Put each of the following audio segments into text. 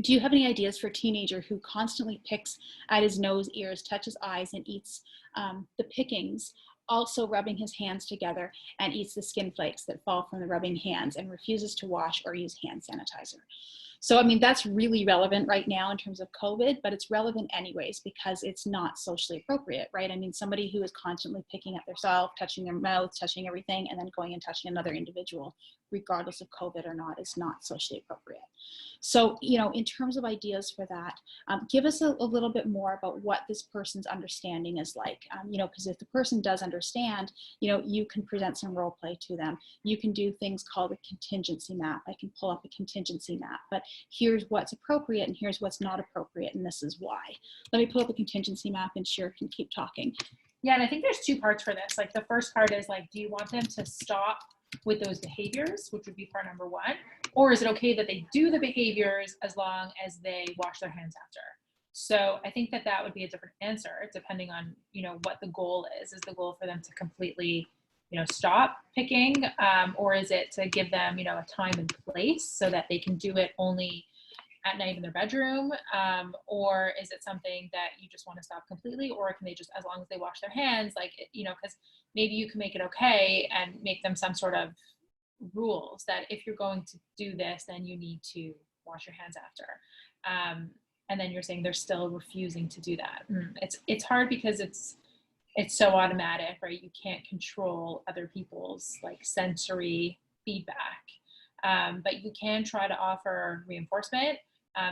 Do you have any ideas for a teenager who constantly picks at his nose, ears, touches eyes, and eats the pickings, also rubbing his hands together, and eats the skin flakes that fall from the rubbing hands and refuses to wash or use hand sanitizer? So, I mean, that's really relevant right now in terms of COVID, but it's relevant anyways because it's not socially appropriate, right? I mean, somebody who is constantly picking at themselves, touching their mouth, touching everything, and then going and touching another individual, regardless of COVID or not, is not socially appropriate. So, you know, in terms of ideas for that, give us a little bit more about what this person's understanding is like, you know, because if the person does understand, you know, you can present some role play to them. You can do things called a contingency map. I can pull up a contingency map, but here's what's appropriate and here's what's not appropriate, and this is why. Let me pull up a contingency map and Shira can keep talking. Yeah, and I think there's two parts for this. Like the first part is like, do you want them to stop with those behaviors, which would be part number one, or is it okay that they do the behaviors as long as they wash their hands after? So I think that that would be a different answer depending on, you know, what the goal is. Is the goal for them to completely, you know, stop picking, or is it to give them, you know, a time and place so that they can do it only at night in their bedroom, or is it something that you just want to stop completely, or can they just, as long as they wash their hands, like, you know, because maybe you can make it okay and make them some sort of rules that if you're going to do this, then you need to wash your hands after. And then you're saying they're still refusing to do that. It's hard because it's so automatic, right? You can't control other people's like sensory feedback, but you can try to offer reinforcement.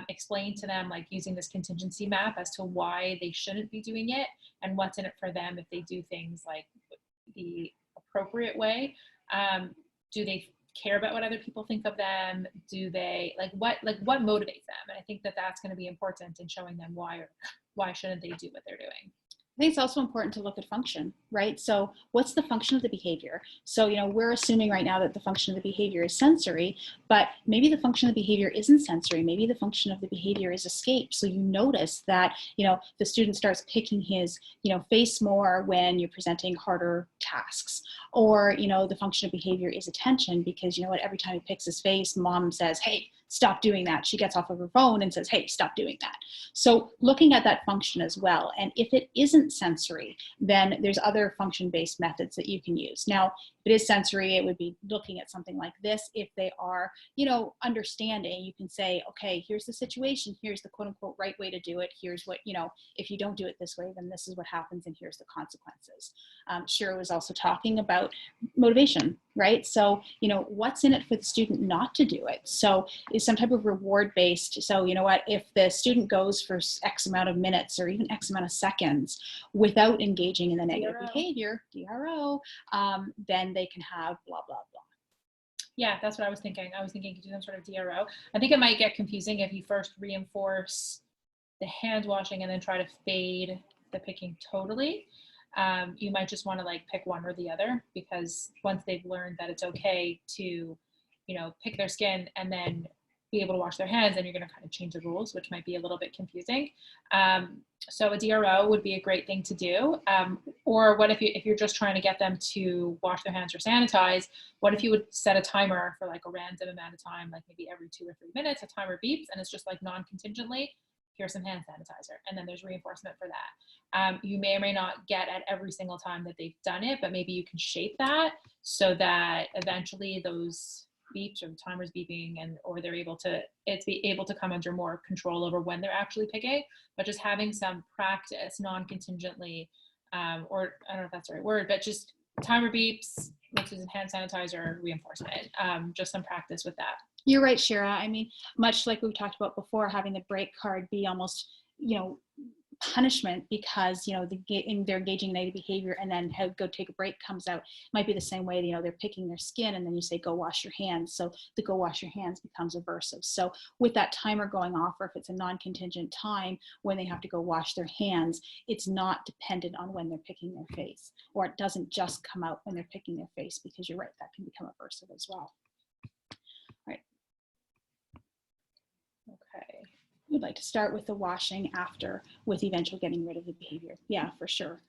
Explain to them, like using this contingency map, as to why they shouldn't be doing it and what's in it for them if they do things like the appropriate way. Do they care about what other people think of them? Do they what motivates them? And I think that that's going to be important in showing them why shouldn't they do what they're doing. I think it's also important to look at function, right? So what's the function of the behavior? So, you know, we're assuming right now that the function of the behavior is sensory, but maybe the function of the behavior isn't sensory. Maybe the function of the behavior is escape. So you notice that, you know, the student starts picking his, you know, face more when you're presenting harder tasks. Or, you know, the function of behavior is attention because, you know what, every time he picks his face, mom says, hey, stop doing that. She gets off of her phone and says, hey, stop doing that. So looking at that function as well. And if it isn't sensory, then there's other function-based methods that you can use. Now, if it is sensory, it would be looking at something like this. If they are, you know, understanding, you can say, okay, here's the situation. Here's the quote unquote right way to do it. Here's what, you know, if you don't do it this way, then this is what happens and here's the consequences. Shira was also talking about motivation, right? So, you know, what's in it for the student not to do it? So is some type of reward based. So, you know what, if the student goes for X amount of minutes or even X amount of seconds without engaging in the negative behavior, DRO, then they can have blah, blah, blah. Yeah, that's what I was thinking. I was thinking you could do some sort of DRO. I think it might get confusing if you first reinforce the hand washing and then try to fade the picking totally. You might just want to like pick one or the other, because once they've learned that it's okay to, you know, pick their skin and then be able to wash their hands, and you're going to kind of change the rules, which might be a little bit confusing. So a DRO would be a great thing to do. Or what if you're just trying to get them to wash their hands or sanitize, what if you would set a timer for like a random amount of time, like maybe every 2 or 3 minutes, a timer beeps, and it's just like non-contingently, here's some hand sanitizer, and then there's reinforcement for that. You may or may not get at every single time that they've done it, but maybe you can shape that so that eventually those beeps or the timers beeping, or they're able to come under more control over when they're actually picking. But just having some practice non-contingently, or I don't know if that's the right word, but just timer beeps, which is hand sanitizer, reinforcement, just some practice with that. You're right, Shira. I mean, much like we've talked about before, having the break card be almost, you know, punishment because, you know, they're engaging in negative behavior, and then go take a break comes out. It might be the same way, you know, they're picking their skin and then you say, go wash your hands. So the go wash your hands becomes aversive. So with that timer going off, or if it's a non-contingent time when they have to go wash their hands, it's not dependent on when they're picking their face, or it doesn't just come out when they're picking their face, because you're right, that can become aversive as well. Right. Okay. We'd like to start with the washing after, with eventual getting rid of the behavior. Yeah, for sure.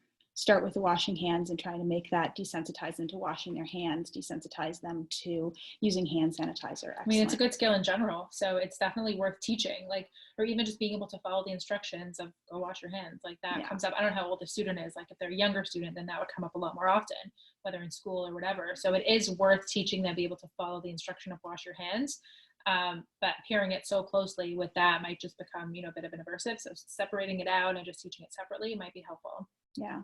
start with the washing hands and trying to make that desensitize them to washing their hands, desensitize them to using hand sanitizer. Excellent. I mean, it's a good skill in general, so it's definitely worth teaching, like, or even just being able to follow the instructions of go wash your hands, like that comes up. I don't know how old the student is, like if they're a younger student, then that would come up a lot more often, whether in school or whatever. So it is worth teaching them, be able to follow the instruction of wash your hands. But pairing it so closely with that might just become, a bit of an aversive. So separating it out and just teaching it separately might be helpful. Yeah.